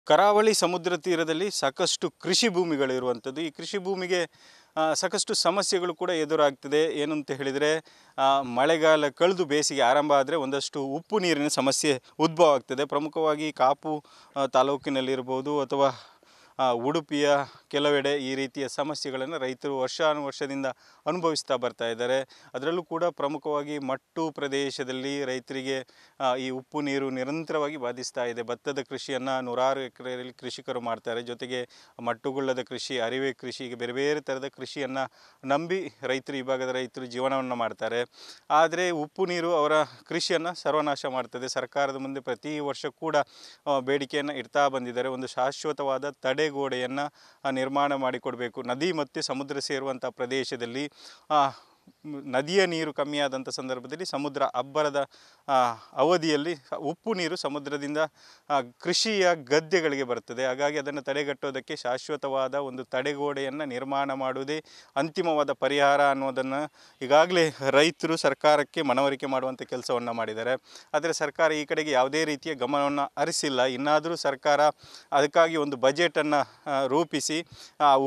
ಕರಾವಳಿ ಸಮುದ್ರ ತೀರದಲ್ಲಿ ಸಾಕಷ್ಟು ಕೃಷಿ ಭೂಮಿಗಳಿರುವಂಥದ್ದು. ಈ ಕೃಷಿ ಭೂಮಿಗೆ ಸಾಕಷ್ಟು ಸಮಸ್ಯೆಗಳು ಕೂಡ ಎದುರಾಗ್ತಿದೆ. ಏನು ಅಂತ ಹೇಳಿದರೆ, ಮಳೆಗಾಲ ಕಳೆದು ಬೇಸಿಗೆ ಆರಂಭ ಆದರೆ ಒಂದಷ್ಟು ಉಪ್ಪು ನೀರಿನ ಸಮಸ್ಯೆ ಉದ್ಭವ ಆಗ್ತದೆ. ಪ್ರಮುಖವಾಗಿ ಕಾಪು ತಾಲೂಕಿನಲ್ಲಿರ್ಬೋದು ಅಥವಾ ಉಡುಪಿಯ ಕೆಲವೆಡೆ ಈ ರೀತಿಯ ಸಮಸ್ಯೆಗಳನ್ನು ರೈತರು ವರ್ಷಾನುವರ್ಷದಿಂದ ಅನುಭವಿಸ್ತಾ ಬರ್ತಾ ಇದ್ದಾರೆ. ಅದರಲ್ಲೂ ಕೂಡ ಪ್ರಮುಖವಾಗಿ ಮಟ್ಟು ಪ್ರದೇಶದಲ್ಲಿ ರೈತರಿಗೆ ಈ ಉಪ್ಪು ನೀರು ನಿರಂತರವಾಗಿ ಬಾಧಿಸ್ತಾ ಇದೆ. ಭತ್ತದ ಕೃಷಿಯನ್ನು ನೂರಾರು ಎಕರೆಯಲ್ಲಿ ಕೃಷಿಕರು ಮಾಡ್ತಾರೆ. ಜೊತೆಗೆ ಮಟ್ಟುಗುಳ್ಳದ ಕೃಷಿ, ಅರಿವೆ ಕೃಷಿ, ಹೀಗೆ ಬೇರೆ ಬೇರೆ ಥರದ ಕೃಷಿಯನ್ನು ನಂಬಿ ರೈತರು, ಈ ಭಾಗದ ರೈತರು ಜೀವನವನ್ನು ಮಾಡ್ತಾರೆ. ಆದರೆ ಉಪ್ಪು ನೀರು ಅವರ ಕೃಷಿಯನ್ನು ಸರ್ವನಾಶ ಮಾಡ್ತದೆ. ಸರ್ಕಾರದ ಮುಂದೆ ಪ್ರತಿ ವರ್ಷ ಕೂಡ ಬೇಡಿಕೆಯನ್ನು ಇಡ್ತಾ ಬಂದಿದ್ದಾರೆ. ಒಂದು ಶಾಶ್ವತವಾದ ತಡೆಗೋಡೆಯನ್ನು ನಿರ್ಮಾಣ ಮಾಡಿಕೊಡಬೇಕು. ನದಿ ಮತ್ತು ಸಮುದ್ರ ಸೇರುವಂಥ ಪ್ರದೇಶದಲ್ಲಿ ನದಿಯ ನೀರು ಕಮ್ಮಿಯಾದಂಥ ಸಂದರ್ಭದಲ್ಲಿ ಸಮುದ್ರ ಅಬ್ಬರದ ಅವಧಿಯಲ್ಲಿ ಉಪ್ಪು ನೀರು ಸಮುದ್ರದಿಂದ ಕೃಷಿಯ ಗದ್ದೆಗಳಿಗೆ ಬರ್ತದೆ. ಹಾಗಾಗಿ ಅದನ್ನು ತಡೆಗಟ್ಟೋದಕ್ಕೆ ಶಾಶ್ವತವಾದ ಒಂದು ತಡೆಗೋಡೆಯನ್ನು ನಿರ್ಮಾಣ ಮಾಡುವುದೇ ಅಂತಿಮವಾದ ಪರಿಹಾರ ಅನ್ನೋದನ್ನು ಈಗಾಗಲೇ ರೈತರು ಸರ್ಕಾರಕ್ಕೆ ಮನವರಿಕೆ ಮಾಡುವಂಥ ಕೆಲಸವನ್ನು ಮಾಡಿದ್ದಾರೆ. ಆದರೆ ಸರ್ಕಾರ ಈ ಕಡೆಗೆ ಯಾವುದೇ ರೀತಿಯ ಗಮನವನ್ನು ಹರಿಸಿಲ್ಲ. ಇನ್ನಾದರೂ ಸರ್ಕಾರ ಅದಕ್ಕಾಗಿ ಒಂದು ಬಜೆಟನ್ನು ರೂಪಿಸಿ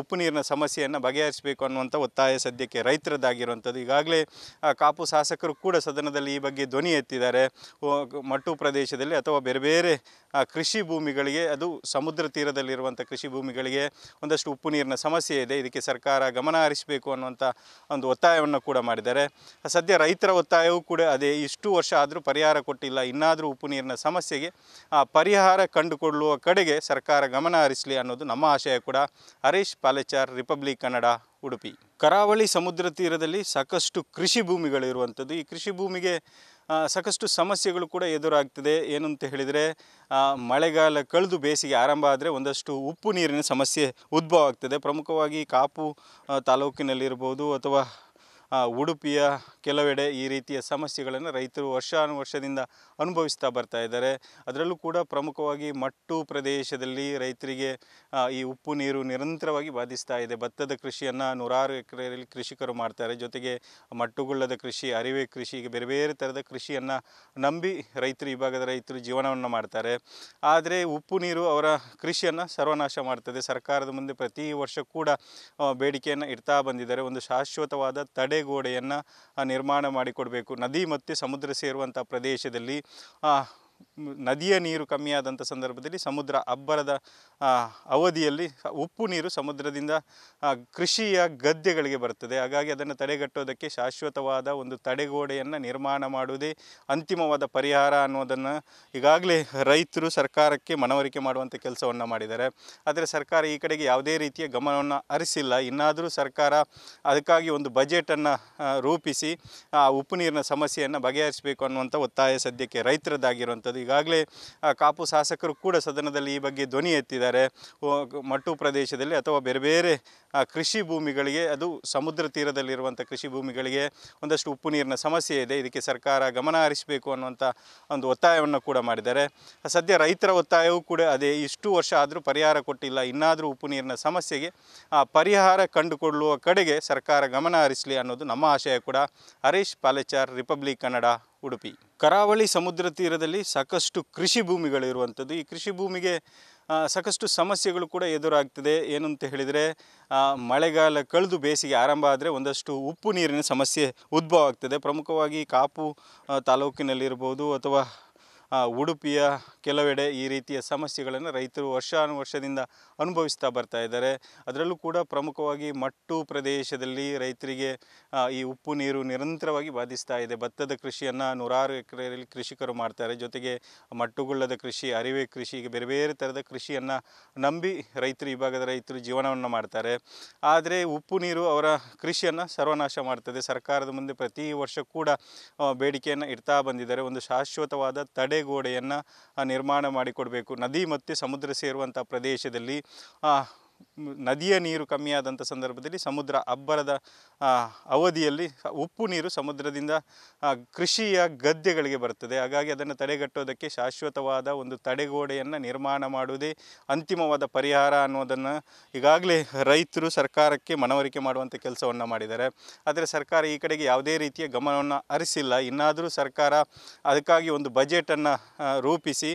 ಉಪ್ಪು ನೀರಿನ ಸಮಸ್ಯೆಯನ್ನು ಬಗೆಹರಿಸಬೇಕು ಅನ್ನುವಂಥ ಒತ್ತಾಯ ಸದ್ಯಕ್ಕೆ ರೈತರದ್ದಾಗಿರುವಂಥದ್ದು. ಈಗಾಗಲೇ ಕಾಪು ಶಾಸಕರು ಕೂಡ ಸದನದಲ್ಲಿ ಈ ಬಗ್ಗೆ ಧ್ವನಿ ಎತ್ತಿದ್ದಾರೆ. ಮಟ್ಟು ಪ್ರದೇಶದಲ್ಲಿ ಅಥವಾ ಬೇರೆ ಬೇರೆ ಕೃಷಿ ಭೂಮಿಗಳಿಗೆ, ಅದು ಸಮುದ್ರ ತೀರದಲ್ಲಿರುವಂಥ ಕೃಷಿ ಭೂಮಿಗಳಿಗೆ ಒಂದಷ್ಟು ಉಪ್ಪು ನೀರಿನ ಸಮಸ್ಯೆ ಇದೆ. ಇದಕ್ಕೆ ಸರ್ಕಾರ ಗಮನ ಹರಿಸಬೇಕು ಅನ್ನುವಂಥ ಒಂದು ಒತ್ತಾಯವನ್ನು ಕೂಡ ಮಾಡಿದ್ದಾರೆ. ಸದ್ಯ ರೈತರ ಒತ್ತಾಯವೂ ಕೂಡ ಅದೇ. ಇಷ್ಟು ವರ್ಷ ಆದರೂ ಪರಿಹಾರ ಕೊಟ್ಟಿಲ್ಲ. ಇನ್ನಾದರೂ ಉಪ್ಪು ನೀರಿನ ಸಮಸ್ಯೆಗೆ ಪರಿಹಾರ ಕಂಡುಕೊಳ್ಳುವ ಕಡೆಗೆ ಸರ್ಕಾರ ಗಮನ ಹರಿಸಲಿ ಅನ್ನೋದು ನಮ್ಮ ಆಶಯ ಕೂಡ. ಹರೀಶ್ ಪಾಲೆಚಾರ್, ರಿಪಬ್ಲಿಕ್ ಕನ್ನಡ, ಉಡುಪಿ. ಕರಾವಳಿ ಸಮುದ್ರ ತೀರದಲ್ಲಿ ಸಾಕಷ್ಟು ಕೃಷಿ ಭೂಮಿಗಳಿರುವಂಥದ್ದು. ಈ ಕೃಷಿ ಭೂಮಿಗೆ ಸಾಕಷ್ಟು ಸಮಸ್ಯೆಗಳು ಕೂಡ ಎದುರಾಗ್ತಿದೆ. ಏನು ಅಂತ ಹೇಳಿದರೆ, ಮಳೆಗಾಲ ಕಳೆದು ಬೇಸಿಗೆ ಆರಂಭ ಆದರೆ ಒಂದಷ್ಟು ಉಪ್ಪು ನೀರಿನ ಸಮಸ್ಯೆ ಉದ್ಭವ ಆಗ್ತದೆ. ಪ್ರಮುಖವಾಗಿ ಕಾಪು ತಾಲೂಕಿನಲ್ಲಿರ್ಬೋದು ಅಥವಾ ಉಡುಪಿಯ ಕೆಲವೆಡೆ ಈ ರೀತಿಯ ಸಮಸ್ಯೆಗಳನ್ನು ರೈತರು ವರ್ಷಾನುವರ್ಷದಿಂದ ಅನುಭವಿಸ್ತಾ ಬರ್ತಾ ಇದ್ದಾರೆ. ಅದರಲ್ಲೂ ಕೂಡ ಪ್ರಮುಖವಾಗಿ ಮಟ್ಟು ಪ್ರದೇಶದಲ್ಲಿ ರೈತರಿಗೆ ಈ ಉಪ್ಪು ನೀರು ನಿರಂತರವಾಗಿ ಬಾಧಿಸ್ತಾ ಇದೆ. ಭತ್ತದ ಕೃಷಿಯನ್ನು ನೂರಾರು ಎಕರೆಯಲ್ಲಿ ಕೃಷಿಕರು ಮಾಡ್ತಾರೆ. ಜೊತೆಗೆ ಮಟ್ಟುಗುಳ್ಳದ ಕೃಷಿ, ಅರಿವೆ ಕೃಷಿ, ಹೀಗೆ ಬೇರೆ ಬೇರೆ ಥರದ ಕೃಷಿಯನ್ನು ನಂಬಿ ರೈತರು, ಈ ಭಾಗದ ರೈತರು ಜೀವನವನ್ನು ಮಾಡ್ತಾರೆ. ಆದರೆ ಉಪ್ಪು ನೀರು ಅವರ ಕೃಷಿಯನ್ನು ಸರ್ವನಾಶ ಮಾಡ್ತದೆ. ಸರ್ಕಾರದ ಮುಂದೆ ಪ್ರತಿ ವರ್ಷ ಕೂಡ ಬೇಡಿಕೆಯನ್ನು ಇಡ್ತಾ ಬಂದಿದ್ದಾರೆ. ಒಂದು ಶಾಶ್ವತವಾದ ತಡೆಗೋಡೆಯನ್ನು ನಿರ್ಮಾಣ ಮಾಡಿಕೊಡಬೇಕು. ನದಿ ಮತ್ತು ಸಮುದ್ರ ಸೇರುವಂಥ ಪ್ರದೇಶದಲ್ಲಿ ನದಿಯ ನೀರು ಕಮ್ಮಿಯಾದಂಥ ಸಂದರ್ಭದಲ್ಲಿ ಸಮುದ್ರ ಅಬ್ಬರದ ಅವಧಿಯಲ್ಲಿ ಉಪ್ಪು ನೀರು ಸಮುದ್ರದಿಂದ ಕೃಷಿಯ ಗದ್ದೆಗಳಿಗೆ ಬರ್ತದೆ. ಹಾಗಾಗಿ ಅದನ್ನು ತಡೆಗಟ್ಟೋದಕ್ಕೆ ಶಾಶ್ವತವಾದ ಒಂದು ತಡೆಗೋಡೆಯನ್ನು ನಿರ್ಮಾಣ ಮಾಡುವುದೇ ಅಂತಿಮವಾದ ಪರಿಹಾರ ಅನ್ನೋದನ್ನು ಈಗಾಗಲೇ ರೈತರು ಸರ್ಕಾರಕ್ಕೆ ಮನವರಿಕೆ ಮಾಡುವಂಥ ಕೆಲಸವನ್ನು ಮಾಡಿದ್ದಾರೆ. ಆದರೆ ಸರ್ಕಾರ ಈ ಕಡೆಗೆ ಯಾವುದೇ ರೀತಿಯ ಗಮನವನ್ನು ಹರಿಸಿಲ್ಲ. ಇನ್ನಾದರೂ ಸರ್ಕಾರ ಅದಕ್ಕಾಗಿ ಒಂದು ಬಜೆಟನ್ನು ರೂಪಿಸಿ ಉಪ್ಪು ನೀರಿನ ಸಮಸ್ಯೆಯನ್ನು ಬಗೆಹರಿಸಬೇಕು ಅನ್ನುವಂಥ ಒತ್ತಾಯ ಸದ್ಯಕ್ಕೆ ರೈತರದ್ದಾಗಿರುವಂಥದ್ದು. ಈಗಾಗಲೇ ಕಾಪು ಶಾಸಕರು ಕೂಡ ಸದನದಲ್ಲಿ ಈ ಬಗ್ಗೆ ಧ್ವನಿ ಎತ್ತಿದ್ದಾರೆ. ಮಟ್ಟು ಪ್ರದೇಶದಲ್ಲಿ ಅಥವಾ ಬೇರೆ ಬೇರೆ ಕೃಷಿ ಭೂಮಿಗಳಿಗೆ, ಅದು ಸಮುದ್ರ ತೀರದಲ್ಲಿರುವಂಥ ಕೃಷಿ ಭೂಮಿಗಳಿಗೆ ಒಂದಷ್ಟು ಉಪ್ಪು ನೀರಿನ ಸಮಸ್ಯೆ ಇದೆ. ಇದಕ್ಕೆ ಸರ್ಕಾರ ಗಮನ ಹರಿಸಬೇಕು ಅನ್ನುವಂಥ ಒಂದು ಒತ್ತಾಯವನ್ನು ಕೂಡ ಮಾಡಿದ್ದಾರೆ. ಸದ್ಯ ರೈತರ ಒತ್ತಾಯವೂ ಕೂಡ ಅದೇ. ಇಷ್ಟು ವರ್ಷ ಆದರೂ ಪರಿಹಾರ ಕೊಟ್ಟಿಲ್ಲ. ಇನ್ನಾದರೂ ಉಪ್ಪು ನೀರಿನ ಸಮಸ್ಯೆಗೆ ಪರಿಹಾರ ಕಂಡುಕೊಳ್ಳುವ ಕಡೆಗೆ ಸರ್ಕಾರ ಗಮನ ಹರಿಸಲಿ ಅನ್ನೋದು ನಮ್ಮ ಆಶಯ ಕೂಡ. ಹರೀಶ್ ಪಾಲೆಚಾರ್, ರಿಪಬ್ಲಿಕ್ ಕನ್ನಡ, ಉಡುಪಿ. ಕರಾವಳಿ ಸಮುದ್ರ ತೀರದಲ್ಲಿ ಸಾಕಷ್ಟು ಕೃಷಿ ಭೂಮಿಗಳಿರುವಂಥದ್ದು. ಈ ಕೃಷಿ ಭೂಮಿಗೆ ಸಾಕಷ್ಟು ಸಮಸ್ಯೆಗಳು ಕೂಡ ಎದುರಾಗ್ತಿದೆ. ಏನು ಅಂತ ಹೇಳಿದರೆ, ಮಳೆಗಾಲ ಕಳೆದು ಬೇಸಿಗೆ ಆರಂಭ ಆದರೆ ಒಂದಷ್ಟು ಉಪ್ಪು ನೀರಿನ ಸಮಸ್ಯೆ ಉದ್ಭವ ಆಗ್ತದೆ. ಪ್ರಮುಖವಾಗಿ ಕಾಪು ತಾಲೂಕಿನಲ್ಲಿರ್ಬೋದು ಅಥವಾ ಉಡುಪಿಯ ಕೆಲವೆಡೆ ಈ ರೀತಿಯ ಸಮಸ್ಯೆಗಳನ್ನು ರೈತರು ವರ್ಷಾನುವರ್ಷದಿಂದ ಅನುಭವಿಸ್ತಾ ಬರ್ತಾ ಇದ್ದಾರೆ. ಅದರಲ್ಲೂ ಕೂಡ ಪ್ರಮುಖವಾಗಿ ಮಟ್ಟು ಪ್ರದೇಶದಲ್ಲಿ ರೈತರಿಗೆ ಈ ಉಪ್ಪು ನೀರು ನಿರಂತರವಾಗಿ ಬಾಧಿಸ್ತಾ ಇದೆ. ಭತ್ತದ ಕೃಷಿಯನ್ನು ನೂರಾರು ಎಕರೆಯಲ್ಲಿ ಕೃಷಿಕರು ಮಾಡ್ತಾರೆ. ಜೊತೆಗೆ ಮಟ್ಟುಗುಳ್ಳದ ಕೃಷಿ, ಅರಿವೆ ಕೃಷಿ, ಹೀಗೆ ಬೇರೆ ಬೇರೆ ಥರದ ಕೃಷಿಯನ್ನು ನಂಬಿ ರೈತರು, ಈ ಭಾಗದ ರೈತರು ಜೀವನವನ್ನು ಮಾಡ್ತಾರೆ. ಆದರೆ ಉಪ್ಪು ನೀರು ಅವರ ಕೃಷಿಯನ್ನು ಸರ್ವನಾಶ ಮಾಡ್ತದೆ. ಸರ್ಕಾರದ ಮುಂದೆ ಪ್ರತಿ ವರ್ಷ ಕೂಡ ಬೇಡಿಕೆಯನ್ನು ಇಡ್ತಾ ಬಂದಿದ್ದಾರೆ. ಒಂದು ಶಾಶ್ವತವಾದ ತಡೆಗೋಡೆಯನ್ನು ನಿರ್ಮಾಣ ಮಾಡಿಕೊಡಬೇಕು. ನದಿ ಮತ್ತು ಸಮುದ್ರ ಸೇರುವಂಥ ಪ್ರದೇಶದಲ್ಲಿ ನದಿಯ ನೀರು ಕಮ್ಮಿಯಾದಂಥ ಸಂದರ್ಭದಲ್ಲಿ ಸಮುದ್ರ ಅಬ್ಬರದ ಅವಧಿಯಲ್ಲಿ ಉಪ್ಪು ನೀರು ಸಮುದ್ರದಿಂದ ಕೃಷಿಯ ಗದ್ದೆಗಳಿಗೆ ಬರ್ತದೆ. ಹಾಗಾಗಿ ಅದನ್ನು ತಡೆಗಟ್ಟೋದಕ್ಕೆ ಶಾಶ್ವತವಾದ ಒಂದು ತಡೆಗೋಡೆಯನ್ನು ನಿರ್ಮಾಣ ಮಾಡುವುದೇ ಅಂತಿಮವಾದ ಪರಿಹಾರ ಅನ್ನೋದನ್ನು ಈಗಾಗಲೇ ರೈತರು ಸರ್ಕಾರಕ್ಕೆ ಮನವರಿಕೆ ಮಾಡುವಂಥ ಕೆಲಸವನ್ನು ಮಾಡಿದ್ದಾರೆ. ಆದರೆ ಸರ್ಕಾರ ಈ ಕಡೆಗೆ ಯಾವುದೇ ರೀತಿಯ ಗಮನವನ್ನು ಹರಿಸಿಲ್ಲ. ಇನ್ನಾದರೂ ಸರ್ಕಾರ ಅದಕ್ಕಾಗಿ ಒಂದು ಬಜೆಟನ್ನು ರೂಪಿಸಿ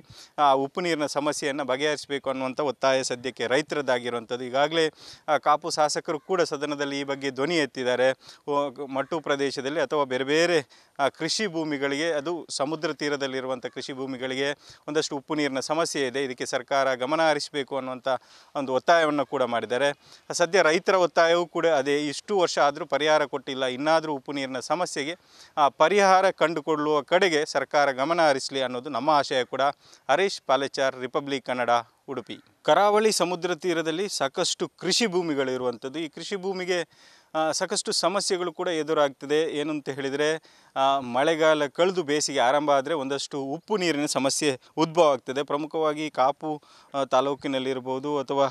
ಉಪ್ಪು ನೀರಿನ ಸಮಸ್ಯೆಯನ್ನು ಬಗೆಹರಿಸಬೇಕು ಅನ್ನುವಂಥ ಒತ್ತಾಯ ಸದ್ಯಕ್ಕೆ ರೈತರದ್ದಾಗಿರುವಂಥದ್ದು. ಈಗಾಗಲೇ ಕಾಪು ಶಾಸಕರು ಕೂಡ ಸದನದಲ್ಲಿ ಈ ಬಗ್ಗೆ ಧ್ವನಿ ಎತ್ತಿದ್ದಾರೆ. ಮಟ್ಟು ಪ್ರದೇಶದಲ್ಲಿ ಅಥವಾ ಬೇರೆ ಬೇರೆ ಕೃಷಿ ಭೂಮಿಗಳಿಗೆ, ಅದು ಸಮುದ್ರ ತೀರದಲ್ಲಿರುವಂಥ ಕೃಷಿ ಭೂಮಿಗಳಿಗೆ ಒಂದಷ್ಟು ಉಪ್ಪು ನೀರಿನ ಸಮಸ್ಯೆ ಇದೆ, ಇದಕ್ಕೆ ಸರ್ಕಾರ ಗಮನ ಹರಿಸಬೇಕು ಅನ್ನುವಂಥ ಒಂದು ಒತ್ತಾಯವನ್ನು ಕೂಡ ಮಾಡಿದ್ದಾರೆ. ಸದ್ಯ ರೈತರ ಒತ್ತಾಯವೂ ಕೂಡ ಅದೇ, ಇಷ್ಟು ವರ್ಷ ಆದರೂ ಪರಿಹಾರ ಕೊಟ್ಟಿಲ್ಲ, ಇನ್ನಾದರೂ ಉಪ್ಪು ನೀರಿನ ಸಮಸ್ಯೆಗೆ ಪರಿಹಾರ ಕಂಡುಕೊಳ್ಳುವ ಕಡೆಗೆ ಸರ್ಕಾರ ಗಮನ ಹರಿಸಲಿ ಅನ್ನೋದು ನಮ್ಮ ಆಶಯ ಕೂಡ. ಹರೀಶ್ ಪಾಲೆಚಾರ್, ರಿಪಬ್ಲಿಕ್ ಕನ್ನಡ, ಉಡುಪಿ. ಕರಾವಳಿ ಸಮುದ್ರ ತೀರದಲ್ಲಿ ಸಾಕಷ್ಟು ಕೃಷಿ ಭೂಮಿಗಳಿರುವಂಥದ್ದು. ಈ ಕೃಷಿ ಭೂಮಿಗೆ ಸಾಕಷ್ಟು ಸಮಸ್ಯೆಗಳು ಕೂಡ ಎದುರಾಗ್ತದೆ. ಏನು ಅಂತ ಹೇಳಿದರೆ, ಮಳೆಗಾಲ ಕಳೆದು ಬೇಸಿಗೆ ಆರಂಭ ಆದರೆ ಒಂದಷ್ಟು ಉಪ್ಪು ನೀರಿನ ಸಮಸ್ಯೆ ಉದ್ಭವ ಆಗ್ತದೆ. ಪ್ರಮುಖವಾಗಿ ಕಾಪು ತಾಲೂಕಿನಲ್ಲಿರ್ಬೋದು ಅಥವಾ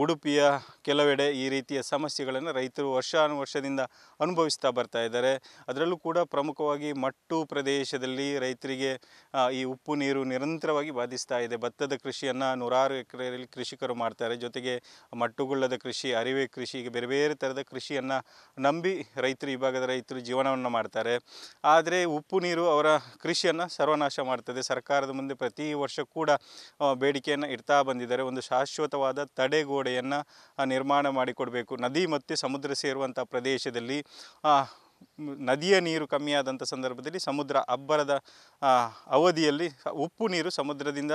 ಉಡುಪಿಯ ಕೆಲವೆಡೆ ಈ ರೀತಿಯ ಸಮಸ್ಯೆಗಳನ್ನು ರೈತರು ವರ್ಷಾನುವರ್ಷದಿಂದ ಅನುಭವಿಸ್ತಾ ಬರ್ತಾ ಇದ್ದಾರೆ. ಅದರಲ್ಲೂ ಕೂಡ ಪ್ರಮುಖವಾಗಿ ಮಟ್ಟು ಪ್ರದೇಶದಲ್ಲಿ ರೈತರಿಗೆ ಈ ಉಪ್ಪು ನೀರು ನಿರಂತರವಾಗಿ ಬಾಧಿಸ್ತಾ ಇದೆ. ಭತ್ತದ ಕೃಷಿಯನ್ನು ನೂರಾರು ಎಕರೆಯಲ್ಲಿ ಕೃಷಿಕರು ಮಾಡ್ತಾರೆ. ಜೊತೆಗೆ ಮಟ್ಟುಗುಳ್ಳದ ಕೃಷಿ, ಅರಿವೆ ಕೃಷಿ, ಹೀಗೆ ಬೇರೆ ಬೇರೆ ಥರದ ಕೃಷಿಯನ್ನು ನಂಬಿ ರೈತರು, ಈ ಭಾಗದ ರೈತರು ಜೀವನವನ್ನು ಮಾಡ್ತಾರೆ. ಆದರೆ ಉಪ್ಪು ನೀರು ಅವರ ಕೃಷಿಯನ್ನು ಸರ್ವನಾಶ ಮಾಡ್ತದೆ. ಸರ್ಕಾರದ ಮುಂದೆ ಪ್ರತಿ ವರ್ಷ ಕೂಡ ಬೇಡಿಕೆಯನ್ನು ಇಡ್ತಾ ಬಂದಿದ್ದಾರೆ. ಒಂದು ಶಾಶ್ವತವಾದ ತಡೆಗೋಡೆಯನ್ನು ನಿರ್ಮಾಣ ಮಾಡಿಕೊಡಬೇಕು. ನದಿ ಮತ್ತು ಸಮುದ್ರ ಸೇರುವಂಥ ಪ್ರದೇಶದಲ್ಲಿ ನದಿಯ ನೀರು ಕಮ್ಮಿಯಾದಂಥ ಸಂದರ್ಭದಲ್ಲಿ ಸಮುದ್ರ ಅಬ್ಬರದ ಅವಧಿಯಲ್ಲಿ ಉಪ್ಪು ನೀರು ಸಮುದ್ರದಿಂದ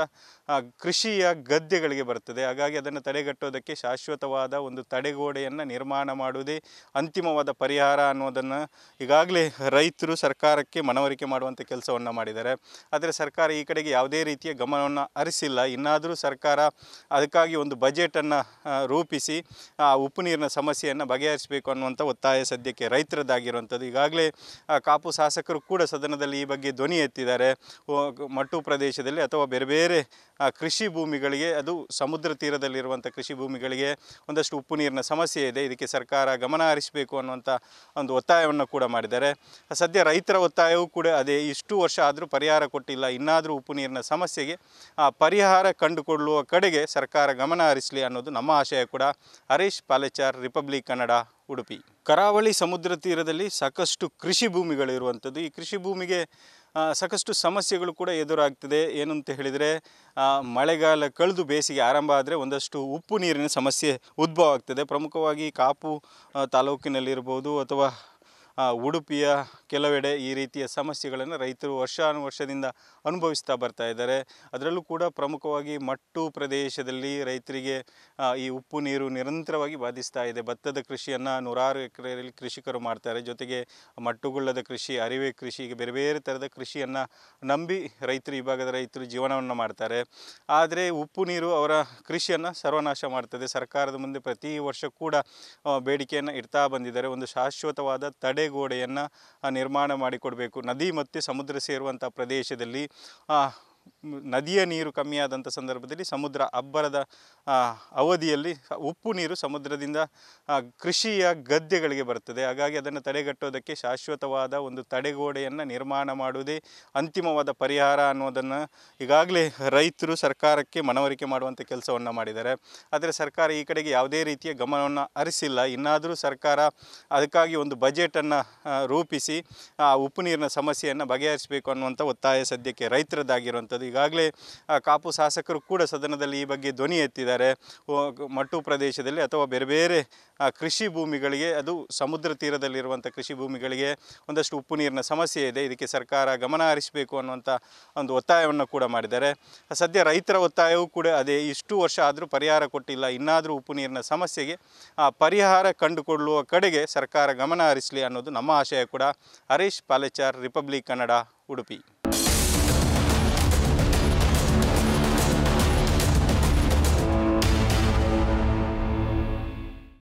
ಕೃಷಿಯ ಗದ್ದೆಗಳಿಗೆ ಬರ್ತದೆ. ಹಾಗಾಗಿ ಅದನ್ನು ತಡೆಗಟ್ಟೋದಕ್ಕೆ ಶಾಶ್ವತವಾದ ಒಂದು ತಡೆಗೋಡೆಯನ್ನು ನಿರ್ಮಾಣ ಮಾಡುವುದೇ ಅಂತಿಮವಾದ ಪರಿಹಾರ ಅನ್ನೋದನ್ನು ಈಗಾಗಲೇ ರೈತರು ಸರ್ಕಾರಕ್ಕೆ ಮನವರಿಕೆ ಮಾಡುವಂಥ ಕೆಲಸವನ್ನು ಮಾಡಿದ್ದಾರೆ. ಆದರೆ ಸರ್ಕಾರ ಈ ಕಡೆಗೆ ಯಾವುದೇ ರೀತಿಯ ಗಮನವನ್ನು ಹರಿಸಿಲ್ಲ. ಇನ್ನಾದರೂ ಸರ್ಕಾರ ಅದಕ್ಕಾಗಿ ಒಂದು ಬಜೆಟನ್ನು ರೂಪಿಸಿ ಉಪ್ಪು ನೀರಿನ ಸಮಸ್ಯೆಯನ್ನು ಬಗೆಹರಿಸಬೇಕು ಅನ್ನುವಂಥ ಒತ್ತಾಯ ಸದ್ಯಕ್ಕೆ ರೈತರದ್ದಾಗಿರುವಂಥದ್ದು. ಈಗಾಗಲೇ ಕಾಪು ಶಾಸಕರು ಕೂಡ ಸದನದಲ್ಲಿ ಈ ಬಗ್ಗೆ ಧ್ವನಿ ಎತ್ತಿದ್ದಾರೆ. ಮಟ್ಟು ಪ್ರದೇಶದಲ್ಲಿ ಅಥವಾ ಬೇರೆ ಬೇರೆ ಕೃಷಿ ಭೂಮಿಗಳಿಗೆ, ಅದು ಸಮುದ್ರ ತೀರದಲ್ಲಿರುವಂಥ ಕೃಷಿ ಭೂಮಿಗಳಿಗೆ ಒಂದಷ್ಟು ಉಪ್ಪು ನೀರಿನ ಸಮಸ್ಯೆ ಇದೆ, ಇದಕ್ಕೆ ಸರ್ಕಾರ ಗಮನ ಹರಿಸಬೇಕು ಅನ್ನುವಂಥ ಒಂದು ಒತ್ತಾಯವನ್ನು ಕೂಡ ಮಾಡಿದ್ದಾರೆ. ಸದ್ಯ ರೈತರ ಒತ್ತಾಯವೂ ಕೂಡ ಅದೇ, ಇಷ್ಟು ವರ್ಷ ಆದರೂ ಪರಿಹಾರ ಕೊಟ್ಟಿಲ್ಲ, ಇನ್ನಾದರೂ ಉಪ್ಪು ನೀರಿನ ಸಮಸ್ಯೆಗೆ ಪರಿಹಾರ ಕಂಡುಕೊಳ್ಳುವ ಕಡೆಗೆ ಸರ್ಕಾರ ಗಮನ ಹರಿಸಲಿ ಅನ್ನೋದು ನಮ್ಮ ಆಶಯ ಕೂಡ. ಹರೀಶ್ ಪಾಲೆಚಾರ್, ರಿಪಬ್ಲಿಕ್ ಕನ್ನಡ, ಉಡುಪಿ. ಕರಾವಳಿ ಸಮುದ್ರ ತೀರದಲ್ಲಿ ಸಾಕಷ್ಟು ಕೃಷಿ ಭೂಮಿಗಳಿರುವಂಥದ್ದು. ಈ ಕೃಷಿ ಭೂಮಿಗೆ ಸಾಕಷ್ಟು ಸಮಸ್ಯೆಗಳು ಕೂಡ ಎದುರಾಗ್ತದೆ. ಏನು ಅಂತ ಹೇಳಿದರೆ, ಮಳೆಗಾಲ ಕಳೆದು ಬೇಸಿಗೆ ಆರಂಭ ಆದರೆ ಒಂದಷ್ಟು ಉಪ್ಪು ನೀರಿನ ಸಮಸ್ಯೆ ಉದ್ಭವ ಆಗ್ತದೆ. ಪ್ರಮುಖವಾಗಿ ಕಾಪು ತಾಲೂಕಿನಲ್ಲಿರ್ಬೋದು ಅಥವಾ ಉಡುಪಿಯ ಕೆಲವೆಡೆ ಈ ರೀತಿಯ ಸಮಸ್ಯೆಗಳನ್ನು ರೈತರು ವರ್ಷಾನುವರ್ಷದಿಂದ ಅನುಭವಿಸ್ತಾ ಬರ್ತಾ ಇದ್ದಾರೆ. ಅದರಲ್ಲೂ ಕೂಡ ಪ್ರಮುಖವಾಗಿ ಮಟ್ಟು ಪ್ರದೇಶದಲ್ಲಿ ರೈತರಿಗೆ ಈ ಉಪ್ಪು ನೀರು ನಿರಂತರವಾಗಿ ಬಾಧಿಸ್ತಾ ಇದೆ. ಭತ್ತದ ಕೃಷಿಯನ್ನು ನೂರಾರು ಎಕರೆಯಲ್ಲಿ ಕೃಷಿಕರು ಮಾಡ್ತಾರೆ. ಜೊತೆಗೆ ಮಟ್ಟುಗುಳ್ಳದ ಕೃಷಿ, ಅರಿವೆ ಕೃಷಿ, ಹೀಗೆ ಬೇರೆ ಬೇರೆ ಥರದ ಕೃಷಿಯನ್ನು ನಂಬಿ ರೈತರು, ಈ ಭಾಗದ ರೈತರು ಜೀವನವನ್ನು ಮಾಡ್ತಾರೆ. ಆದರೆ ಉಪ್ಪು ನೀರು ಅವರ ಕೃಷಿಯನ್ನು ಸರ್ವನಾಶ ಮಾಡ್ತದೆ. ಸರ್ಕಾರದ ಮುಂದೆ ಪ್ರತಿ ವರ್ಷ ಕೂಡ ಬೇಡಿಕೆಯನ್ನು ಇಡ್ತಾ ಬಂದಿದ್ದಾರೆ. ಒಂದು ಶಾಶ್ವತವಾದ ತಡೆಗೋಡೆಯನ್ನು ನಿರ್ಮಾಣ ಮಾಡಿಕೊಡಬೇಕು. ನದಿ ಮತ್ತು ಸಮುದ್ರ ಸೇರುವಂಥ ಪ್ರದೇಶದಲ್ಲಿ ನದಿಯ ನೀರು ಕಮ್ಮಿಯಾದಂಥ ಸಂದರ್ಭದಲ್ಲಿ ಸಮುದ್ರ ಅಬ್ಬರದ ಅವಧಿಯಲ್ಲಿ ಉಪ್ಪು ನೀರು ಸಮುದ್ರದಿಂದ ಕೃಷಿಯ ಗದ್ದೆಗಳಿಗೆ ಬರ್ತದೆ. ಹಾಗಾಗಿ ಅದನ್ನು ತಡೆಗಟ್ಟೋದಕ್ಕೆ ಶಾಶ್ವತವಾದ ಒಂದು ತಡೆಗೋಡೆಯನ್ನು ನಿರ್ಮಾಣ ಮಾಡುವುದೇ ಅಂತಿಮವಾದ ಪರಿಹಾರ ಅನ್ನೋದನ್ನು ಈಗಾಗಲೇ ರೈತರು ಸರ್ಕಾರಕ್ಕೆ ಮನವರಿಕೆ ಮಾಡುವಂಥ ಕೆಲಸವನ್ನು ಮಾಡಿದ್ದಾರೆ. ಆದರೆ ಸರ್ಕಾರ ಈ ಕಡೆಗೆ ಯಾವುದೇ ರೀತಿಯ ಗಮನವನ್ನು ಹರಿಸಿಲ್ಲ. ಇನ್ನಾದರೂ ಸರ್ಕಾರ ಅದಕ್ಕಾಗಿ ಒಂದು ಬಜೆಟನ್ನು ರೂಪಿಸಿ ಉಪ್ಪು ನೀರಿನ ಸಮಸ್ಯೆಯನ್ನು ಬಗೆಹರಿಸಬೇಕು ಅನ್ನುವಂಥ ಒತ್ತಾಯ ಸದ್ಯಕ್ಕೆ ರೈತರದ್ದಾಗಿರುವಂಥದ್ದು. ಈಗಾಗಲೇ ಕಾಪು ಶಾಸಕರು ಕೂಡ ಸದನದಲ್ಲಿ ಈ ಬಗ್ಗೆ ಧ್ವನಿ ಎತ್ತಿದ್ದಾರೆ. ಮಟ್ಟು ಪ್ರದೇಶದಲ್ಲಿ ಅಥವಾ ಬೇರೆ ಬೇರೆ ಕೃಷಿ ಭೂಮಿಗಳಿಗೆ, ಅದು ಸಮುದ್ರ ತೀರದಲ್ಲಿರುವಂಥ ಕೃಷಿ ಭೂಮಿಗಳಿಗೆ ಒಂದಷ್ಟು ಉಪ್ಪು ನೀರಿನ ಸಮಸ್ಯೆ ಇದೆ, ಇದಕ್ಕೆ ಸರ್ಕಾರ ಗಮನ ಹರಿಸಬೇಕು ಅನ್ನುವಂಥ ಒಂದು ಒತ್ತಾಯವನ್ನು ಕೂಡ ಮಾಡಿದ್ದಾರೆ. ಸದ್ಯ ರೈತರ ಒತ್ತಾಯವೂ ಕೂಡ ಅದೇ, ಇಷ್ಟು ವರ್ಷ ಆದರೂ ಪರಿಹಾರ ಕೊಟ್ಟಿಲ್ಲ, ಇನ್ನಾದರೂ ಉಪ್ಪು ನೀರಿನ ಸಮಸ್ಯೆಗೆ ಪರಿಹಾರ ಕಂಡುಕೊಳ್ಳುವ ಕಡೆಗೆ ಸರ್ಕಾರ ಗಮನ ಹರಿಸಲಿ ಅನ್ನೋದು ನಮ್ಮ ಆಶಯ ಕೂಡ. ಹರೀಶ್ ಪಾಲೆಚಾರ್, ರಿಪಬ್ಲಿಕ್ ಕನ್ನಡ, ಉಡುಪಿ.